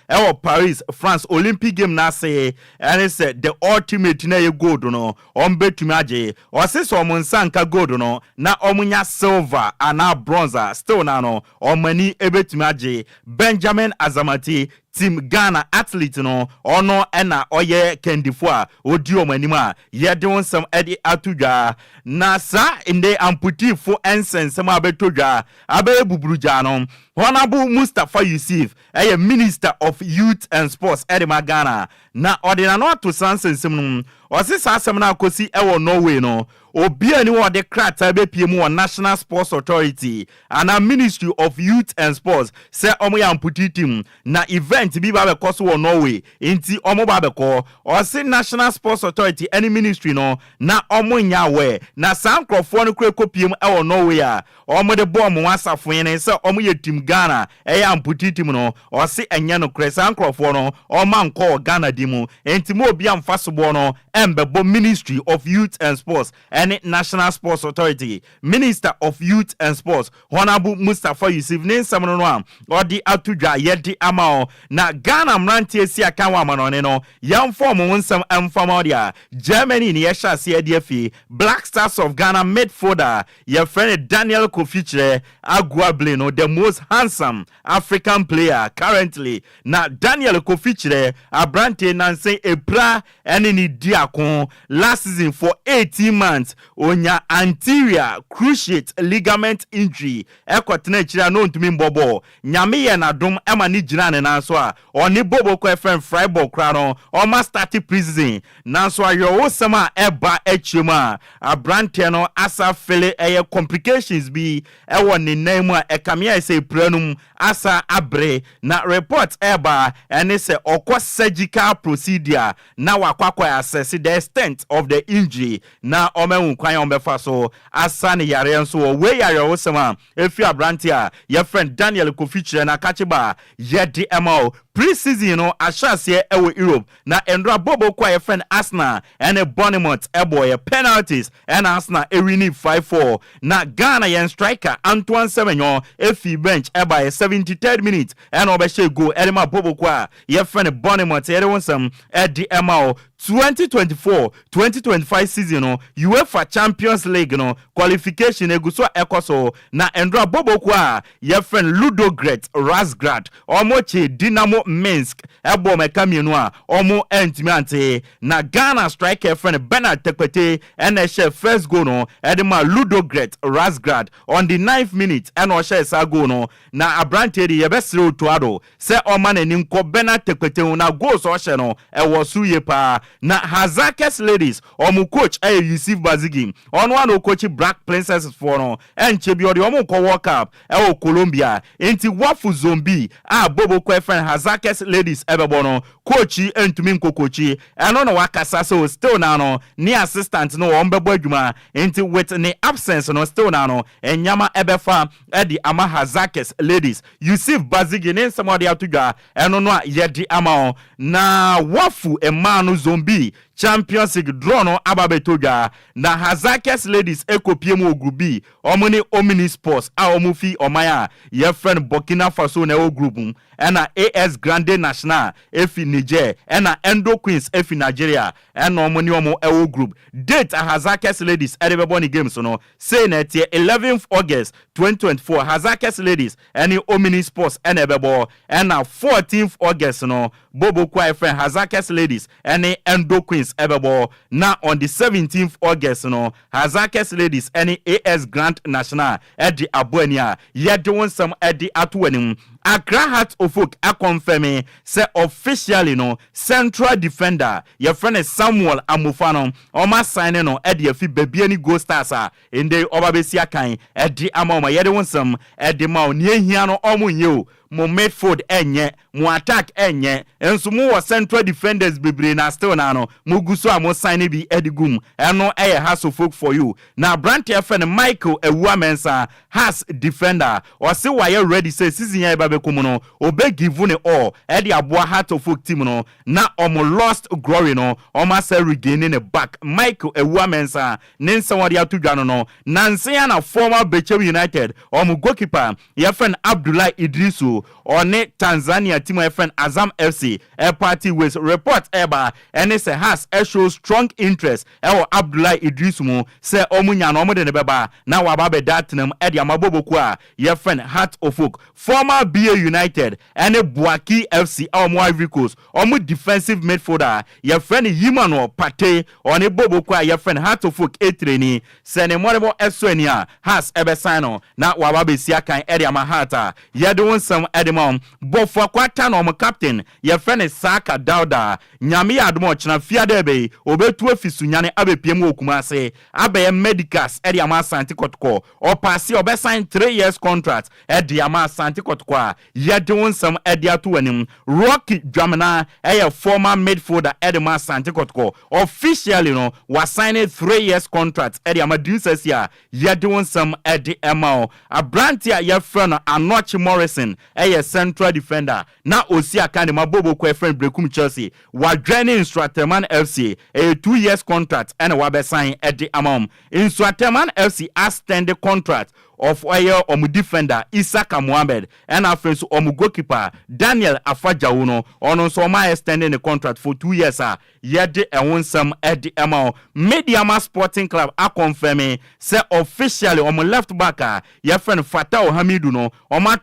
Paris France Olympic Game na say and say the ultimate na ye gold no ombetumi age o si so monsanka gold no na omunya silver ana bronze still na no omani ebetumi age Benjamin Azamati team Ghana athlete no ono ena oye kendifo a odi omanima yede wonsam edi atudwa na sa inde amputee fo ensensem abetodwa abebuburuja no Honorable Mustafa Yusuf Minister of Youth and Sports Edema Ghana na ordina no to sansensem no osisa asem na akosi ewo Norway no obi ani wo de krata be piemu on National Sports Authority and a Ministry of Youth and Sports say omo ya amputee team na event bi ba be koso wo Norway enti omo ba be ko o say National Sports Authority any ministry no na omo nya we na sankrofo no kure kopiem ewo Norway a omo de bo omo asafo yen say omo ye team Ghana amputee team no o say enya no kure sankrofo no o man ko Ghana dimu enti mo obi amfa sobo no embebo Ministry of Youth and Sports and National Sports Authority Minister of Youth and Sports Honorable Mustafa Yusuf ne samno no am odi atudwa yedi amao na Ghana mrantie si aka wa manone no yam form wonsam amfama dia Germany ne yesha se afi Black Stars of Ghana midfielder your friend Daniel Kofichire Aguable no the most handsome African player currently na Daniel Kofichire abrante nanse epra ene ni diakon last season for 18 months months onya anterior cruciate ligament injury ekotena chira no ntumi mbobo nyame ye na dom ema ni gina ne nanso a oni bobo ko FM Freiburg kra no o ma start prison nanso ayo osema eba echema abrante no asa fele eye complications bi ewo ne nan mu a ekamia say pranum asa abre na report eba ene se okọ surgical procedure na wakwakwa assess the extent of the injury na omenwu kwan ombefa so asa ne yare nso we yare osema efi abrante a your friend Daniel Kofichire na kachiba ye DMO pre-season no ashase ewo Europe na endra bobo kwa your friend Arsenal and a Bournemouth eboy penalties and Arsenal ewini 5-4 na Ghana yen striker Antoine Semenyo efi bench eba 73rd minute and obeshe go elema bobo kwa your friend Bournemouth ere wonsam DMO 2024-2025 season no UEFA Champions League no qualification eguso ekoso na endra bobo kwa your friend Ludogorets Razgrad omoche Dynamo Minsk ebo mekamienu a omo entimiante na Ghana striker friend Bernard Tekwete and share first goal no edema Ludogorets Razgrad on the 9th minute and o share sa goal no na abrante de yebesire otuado se o man enim ko Bernard Tekwete na goal so share no e wo suye pa na Hazakes ladies omo coach Yusuf Bazigi on one coach Black Princesses for no enchebi odi omo ko World Cup e o Colombia enti wafu zombie a bobo ko friend Hazakes ladies ebebono coachi entumi nkokochi eno no wakasa so still na no ni assistant no ombebo adwuma enti with ni absence no still na no enyama ebefa edi ama Hazakes ladies Yusuf Bazigi ni somebody atudwa eno no yedi ama na wafu emanu zombie Champions League draw no ababetodwa na Hazakes ladies ekopiemu ogrubi omuni Omni Sports a omufi omaya ye friend Burkina Faso na o group ena AS Grande National efi Niger ena Endo Queens efi Nigeria ena omuni omo ewo group date a Hazakes ladies erebeboni games no say na tie 11th August 2024 Hazakes ladies eni Omni Sports ena ebebo ena 14th August no bobo kwa friend Hazakes ladies eni Endo Queens ebebo na on the 17th August no Hazakes ladies any AS Grand National edi aboania yede wonsam edi atowanim Accra Heart of Oak a confirm say officially no central defender your friend Samuel Amofano oma sign no edi afi baby ni Go Stars in the obabesia kan edi amoma yede wonsam edi ma oni ehia no omo nye mo midfield enye mo attack enye enso mo wo central defenders bebre na still na no mo guso a mo sign bi edigum eno eye House of Folk for you na brand your friend Michael Ewuamensa has defender or say why you ready say season ya babe komo no obe give ne all edi aboa Heart of Folk team no na omo lost glory no omo say regaining the back Michael Ewuamensa nensa wadi atudwa no nanse ya na former Bechew United omo goalkeeper your friend Abdullah Idrisu on Tanzania team friend Azam FC a party with report eba and it has a show strong interest Abdullah Idris mu say omunya no de beba na wababe datinam edi amabobo kwa your friend Heart of Oak former BA United and Buaki FC omo Ivory Coast omo defensive midfielder your friend Yimano Pate on bobo kwa your friend Heart of Oak etreni sene morebo eswania has ebesano na wababe siakan edi amahata yedon some edemom bofo kwata no captain your friend Saka Dauda nyame admo china fiadebe obetu afisu nyane abepiem okumase abe medicals edi ama Asante Kotoko or pass or sign 3 years contract edi ama Asante Kotoko yedon some edi atuanim Rocky Dramana a former midfielder edi ama Asante Kotoko officially no was signed 3 years contract edi ama dinsesia yedon some edi amao abrantia your friend Anochi Morrison a central defender na osia kan mabobo ko friend Brekum Chelsea wa joining Strateman FC a 2 years contract and wa be sign at the amount in Strateman FC extended contract of oil defender Isaka Mohammed and our friends goalkeeper Daniel Afajawo no ono so ma extending the contract for 2 years yede won some at the amount Mediama Sporting Club a confirming say officially left back your friend Fatao Hamidu no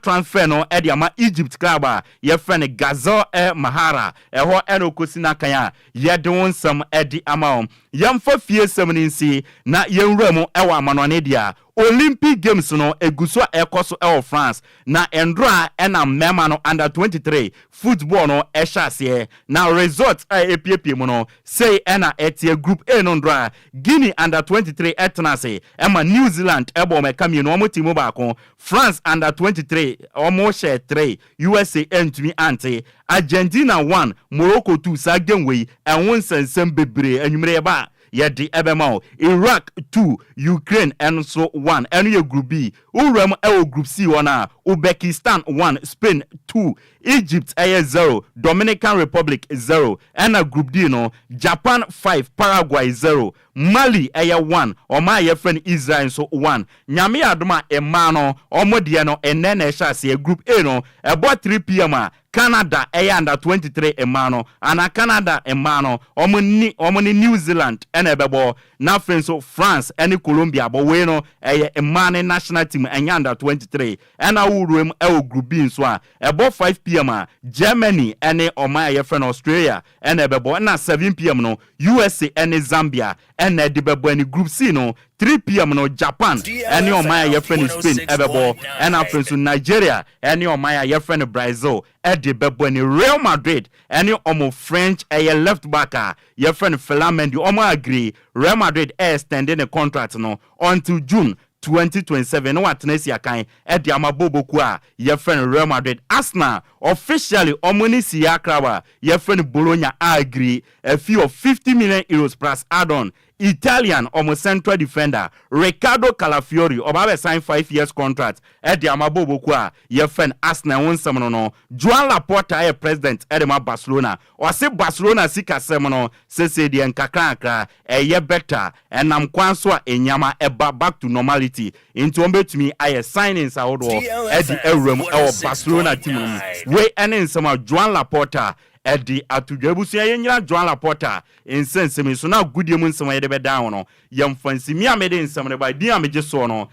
transfer no at the Egypt club your friend Gazo Mahara ho enokosina kanya yede won some at the amount yamfa fie 17 na yenwura ewa manone dia Olympic Games no eguswa ekoso France na endra ena mema no under 23 football no ehase na result epiepie mu no say ena etie group A no ndra Guinea under 23 etnase ema New Zealand ebo mekami no omo timo baako France under 23 omo share 3 USA entumi ante Argentina 1 Morocco 2 sa game we enwon sensem bebre anwumre ba yedi ebema Iraq 2 Ukraine and so 1 and your group B uram group C 1 Uzbekistan 1 Spain 2 Egypt 0 Dominican Republic 0 and a group D no Japan 5 Paraguay 0 Mali 1 oma your friend Israel so 1 nyame adoma emano omodie no enene ehase group A no about 3 p.m. Canada under 23 emano and Canada emano omoni New Zealand and ebebo na friends of France and Colombia but we no emane national team under 23 and awurum group B so about 5 p.m. Germany and oma your friend Australia and ebebo na 7 p.m. no USA and Zambia and the bebo any group C no 3 p.m. no Japan and your Maya your friend Spain ebebo and our friends in Nigeria and your Maya your friend Brazil at the bebo any Real Madrid and your omo French left backer your friend Felamendi omo agree Real Madrid extending the contract no until June 2027 no atnesia kan e de amabobo ku a your friend Real Madrid Arsenal officially omoni siakrawa your friend Bologna agree a fee of 50 million euros plus add-on Italian central defender Riccardo Calafiori obabe sign 5 years contract e de amabobo ku a your friend Arsenal won some no Joan Laporta president e de Barcelona o se Barcelona sika sem no se de nkakra ye better enam kwanso a enyama eba back to normality into ombetumi aye signings awodo e de ewrem e Barcelona team we enen some Joan Laporta Eddie Atudwebusu yenyira Joan Laporta insensemi so na gudie mu nsema yede be down no yemfansi mi amede nsema ne ba di ameje so no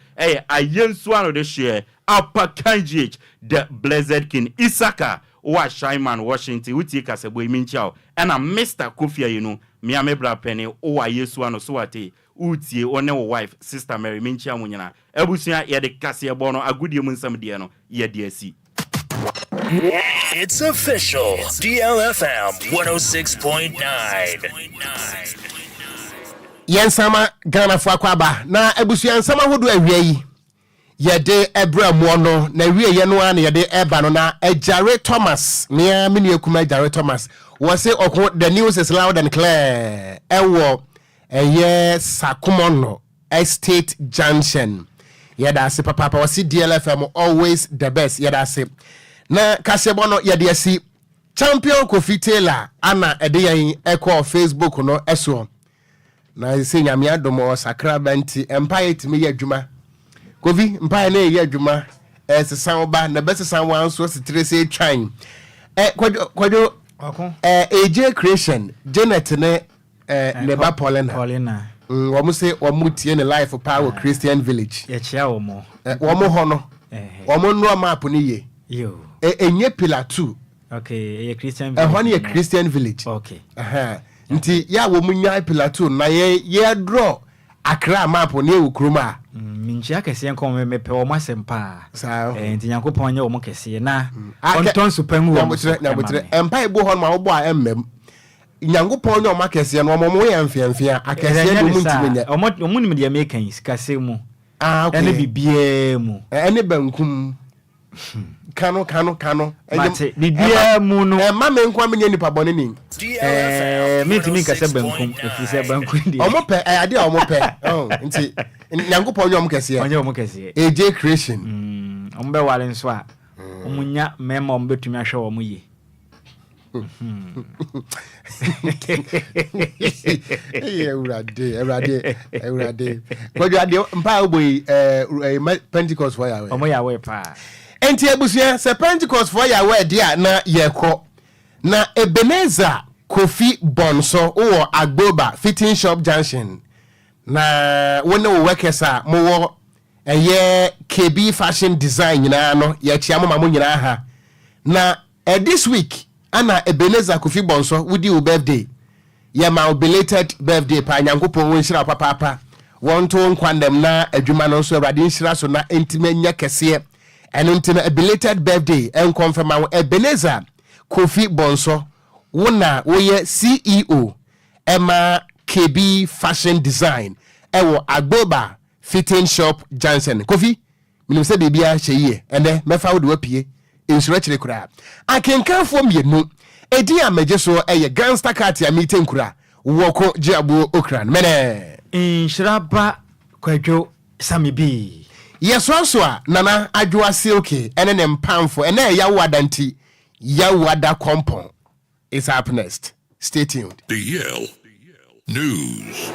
ayensu ano de share apakanjich the blessed king Isaka wa Shaiman Washington uti kasebo iminchao na Mr. Kofi ayinu mi amebra penny o ayesu ano so ate utie one wo wife sister Mary minchia munyina ebusia yede kase ebo no agudie mu nsema de no yede asi. It's official. DLFM 106.9. Yensama Ghana for Akwaba. Na ebusuan sama hodo awie yede ebra muono na wie ye no an yede eba no na Ejare Thomas. Nia mini ekuma Ejare Thomas. Was say the news is loud and clear. Ewo eye Sakumono Estate Junction. Yeda se papa wasi DLFM always the best. Yeda se na kasebono yede si champion Kofi Taylor ana edeyan ekọ Facebook no eso na se nyame adomo sakrament empire timi yadwuma Kofi empire na yadwuma sesan oba na besesan wan so stress twan kwadwo AJ Creation Janet ne Neba Paulina womu se womu tie ne life power Christian Village ye chia womo ho no womu no map ni ye yo enye pillar 2 okay ye Christian Village one ye Christian Village okay nti ya womu nya pillar 2 na ye draw Accra map ni ewukroma minchi akese enko mepe wo masempa nti Nyankopon nya wo kese na onton supamu wo na empire bo ho ma wo bo a emmem Nyankopon nya wo kese no mo ye mfiamfia akese no muntime nya omo nim de American sikase mu okay ene bibie mu ene bankum kano mate bibia mu no ma me nkwa me nipa bone ni me kase bankum efise bankum di omope ade omope nti Nyankopon nya wo kese AJ Creation ombe wale nso a omunya mema ombetumi ahwe wo mu yi Everyday. Kwadwo mpa boy Pentecost for ya we. Omo ya we pa. Enti ebusia se Pentecost for ya we dia na yekọ. Na Ebenezer Kofi Bonso o Agboba Fitting Shop Junction. Na wona wo workesa mo wo KB fashion design nyina no ye chia mo nyina ha. Na this week ana Ebenezer Kofi Bonso with your birthday. Ye ma belated birthday pa nyankopon won hira papa. Won to nkwandem na adwuma no so awade hira so na entimanya kese. Eno ntina a belated birthday en confirm Ebenezer Kofi Bonso wona woye CEO Emma KB Fashion Design ewo Agboba Fitting Shop Johnson Kofi minim se bibia hye ene mefa wo de wapie insure kire kura akenkanfo mienu edi amaje so eye gangster cat ya meeting kura Okogyeabour Ocran Nhyiraba Kwadwo Sammy B yeso a nana adwoa silke ene ne mpamfo ene ya wadanti ya wada kompon is up next. Stay tuned. DL News.